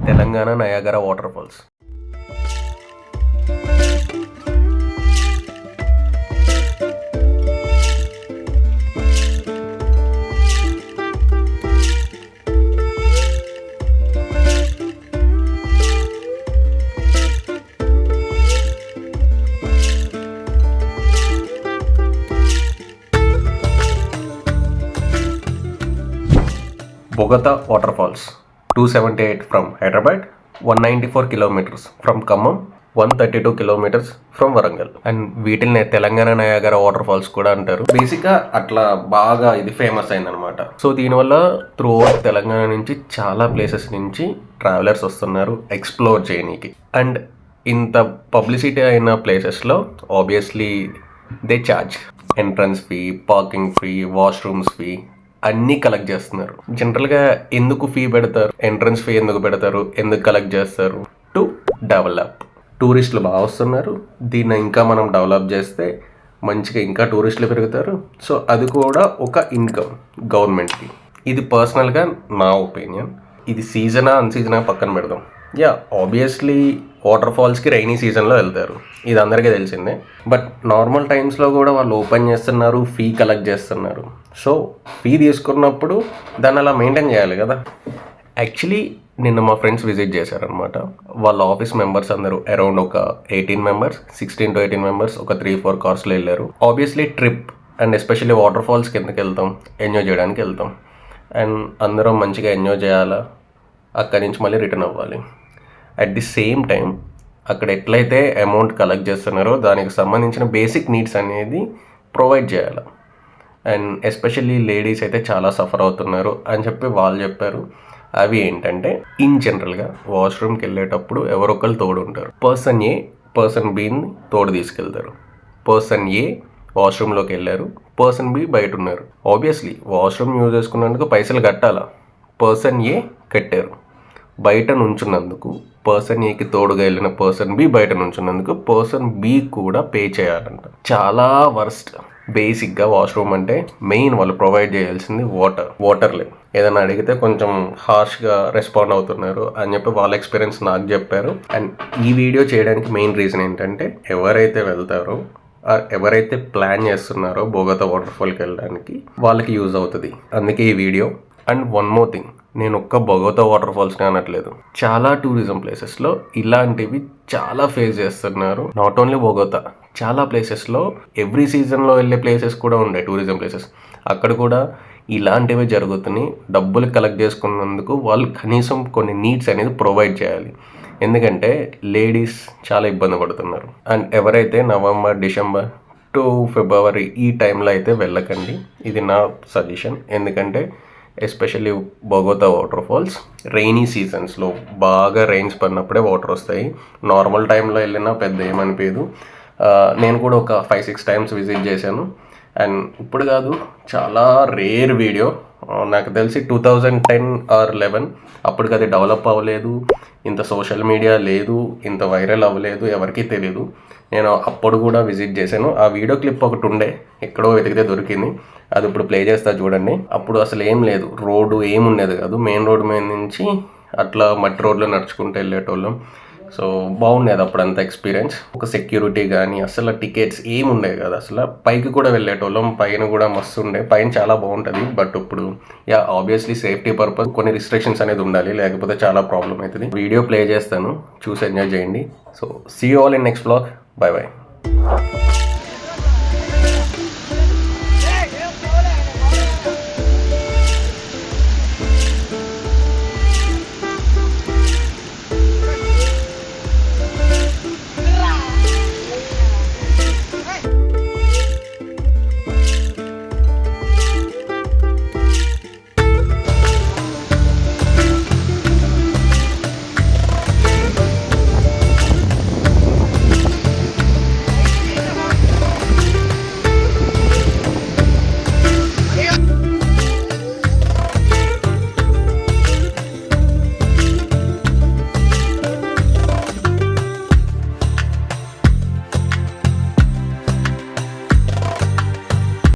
Telangana Niagara water falls. Bogatha water falls 278 from Hyderabad, 194 kilometers from Khammam, 132 kilometers from Warangal. And వీటిని Telangana Niagara water falls కూడా అంటారు. బేసిక్గా అట్లా బాగా ఇది ఫేమస్ అయిందనమాట. సో దీనివల్ల త్రూ అవుట్ తెలంగాణ నుంచి చాలా ప్లేసెస్ నుంచి ట్రావెలర్స్ వస్తున్నారు ఎక్స్ప్లోర్ చేయనీకి. అండ్ ఇంత పబ్లిసిటీ అయిన ప్లేసెస్లో obviously they charge entrance fee, parking fee, washrooms fee అన్నీ కలెక్ట్ చేస్తున్నారు. జనరల్గా ఎందుకు ఫీ పెడతారు, ఎంట్రన్స్ ఫీ ఎందుకు పెడతారు, ఎందుకు కలెక్ట్ చేస్తారు? To develop. టూరిస్టులు బాగా వస్తున్నారు, దీన్ని ఇంకా మనం డెవలప్ చేస్తే మంచిగా ఇంకా టూరిస్టులు పెరుగుతారు. సో అది కూడా ఒక ఇన్కమ్ గవర్నమెంట్కి. ఇది పర్సనల్గా నా ఒపీనియన్. ఇది సీజనా అన్సీజనా పక్కన పెడదాం. ఆబ్వియస్లీ వాటర్ ఫాల్స్కి రైనీ సీజన్లో వెళ్తారు, ఇది అందరికీ తెలిసిందే. బట్ నార్మల్ టైమ్స్లో కూడా వాళ్ళు ఓపెన్ చేస్తున్నారు, ఫీ కలెక్ట్ చేస్తున్నారు. సో ఫీ తీసుకున్నప్పుడు దాన్ని అలా మెయింటైన్ చేయాలి కదా. యాక్చువల్లీ నిన్న మా ఫ్రెండ్స్ విజిట్ చేశారనమాట. వాళ్ళ ఆఫీస్ మెంబర్స్ అందరూ అరౌండ్ ఒక 18 మెంబర్స్, 16 to 18 మెంబర్స్ ఒక 3-4 కార్స్లో వెళ్ళారు. Obviously trip and especially water ఫాల్స్కి ఎందుకు వెళ్తాం? ఎంజాయ్ చేయడానికి వెళ్తాం. అండ్ అందరం మంచిగా ఎంజాయ్ చేయాలా, అక్కడి నుంచి మళ్ళీ రిటర్న్ అవ్వాలి. అట్ ది సేమ్ టైం అక్కడ ఎట్లయితే అమౌంట్ కలెక్ట్ చేస్తున్నారో దానికి సంబంధించిన బేసిక్ నీడ్స్ అనేది ప్రొవైడ్ చేయాలి. అండ్ ఎస్పెషల్లీ లేడీస్ అయితే చాలా సఫర్ అవుతున్నారు అని చెప్పి వాళ్ళు చెప్పారు. అవి ఏంటంటే, ఇన్ జనరల్గా వాష్రూమ్కి వెళ్ళేటప్పుడు ఎవరొకరు తోడు ఉంటారు. పర్సన్ ఏ పర్సన్ బిని తోడు తీసుకెళ్తారు. పర్సన్ ఏ వాష్రూమ్లోకి వెళ్ళారు, పర్సన్ బి బయట ఉన్నారు. ఆబ్వియస్లీ వాష్రూమ్ యూజ్ చేసుకున్నందుకు పైసలు కట్టాలా. పర్సన్ ఏ కట్టారు, బయట నుంచున్నందుకు పర్సన్ ఏకి తోడుగా వెళ్ళిన పర్సన్ బి బయట నుంచున్నందుకు పర్సన్ బి కూడా పే చేయాలంట. చాలా వర్స్ట్. బేసిక్గా వాష్రూమ్ అంటే మెయిన్ వాళ్ళు ప్రొవైడ్ చేయాల్సింది వాటర్ లేదు. ఏదైనా అడిగితే కొంచెం హార్ష్గా రెస్పాండ్ అవుతున్నారు అని చెప్పి వాళ్ళ ఎక్స్పీరియన్స్ నాకు చెప్పారు. అండ్ ఈ వీడియో చేయడానికి మెయిన్ రీజన్ ఏంటంటే, ఎవరైతే వెళ్తారో ఎవరైతే ప్లాన్ చేస్తున్నారో బొగతా వాటర్ ఫాల్కి వెళ్ళడానికి వాళ్ళకి యూజ్ అవుతుంది, అందుకే ఈ video. And one more thing, నేను ఒక్క బొగతా వాటర్ ఫాల్స్ని అనట్లేదు, చాలా టూరిజం ప్లేసెస్లో ఇలాంటివి చాలా ఫేస్ చేస్తున్నారు. నాట్ ఓన్లీ బొగతా, చాలా ప్లేసెస్లో ఎవ్రీ సీజన్లో వెళ్ళే ప్లేసెస్ కూడా ఉండే టూరిజం ప్లేసెస్, అక్కడ కూడా ఇలాంటివి జరుగుతున్నాయి. డబ్బులు కలెక్ట్ చేసుకున్నందుకు వాళ్ళు కనీసం కొన్ని నీడ్స్ అనేది ప్రొవైడ్ చేయాలి. ఎందుకంటే లేడీస్ చాలా ఇబ్బంది పడుతున్నారు. అండ్ ఎవరైతే నవంబర్, డిసెంబర్ టు ఫిబ్రవరి ఈ టైంలో అయితే వెళ్ళకండి, ఇది నా సజెషన్. ఎందుకంటే especially Bogatha water falls rainy సీజన్స్లో బాగా రెయిన్స్ పడినప్పుడే వాటర్ వస్తాయి. నార్మల్ టైంలో వెళ్ళినా పెద్ద ఏమనిపించదు. నేను కూడా ఒక 5-6 టైమ్స్ విజిట్ చేశాను. అండ్ ఇప్పుడు కాదు, చాలా రేర్ వీడియో. నాకు తెలిసి 2010 or 11 అప్పటికి అది డెవలప్ అవ్వలేదు, ఇంత సోషల్ మీడియా లేదు, ఇంత వైరల్ అవ్వలేదు, ఎవరికీ తెలియదు. నేను అప్పుడు కూడా విజిట్ చేశాను. ఆ వీడియో క్లిప్ ఒకటి ఉండే, ఎక్కడో వెతికితే దొరికింది, అది ఇప్పుడు ప్లే చేస్తా చూడండి. అప్పుడు అసలు ఏం లేదు, రోడ్డు ఏముండేది కాదు, మెయిన్ రోడ్డు మీద నుంచి అట్లా మట్టి రోడ్లో నడుచుకుంటూ వెళ్ళేటోళ్ళం. సో బాగుండేది అప్పుడు అంత ఎక్స్పీరియన్స్. ఒక సెక్యూరిటీ కానీ అసలు టికెట్స్ ఏముండేవి కదా, అసలు పైకి కూడా వెళ్ళేటోళ్ళం, పైన కూడా మస్తు ఉండే, పైన చాలా బాగుంటుంది. బట్ ఇప్పుడు ఆబ్వియస్లీ సేఫ్టీ పర్పస్ కొన్ని రిస్ట్రిక్షన్స్ అనేది ఉండాలి, లేకపోతే చాలా ప్రాబ్లం అవుతుంది. వీడియో ప్లే చేస్తాను, చూసి ఎంజాయ్ చేయండి. So see you all in next vlog. Bye by.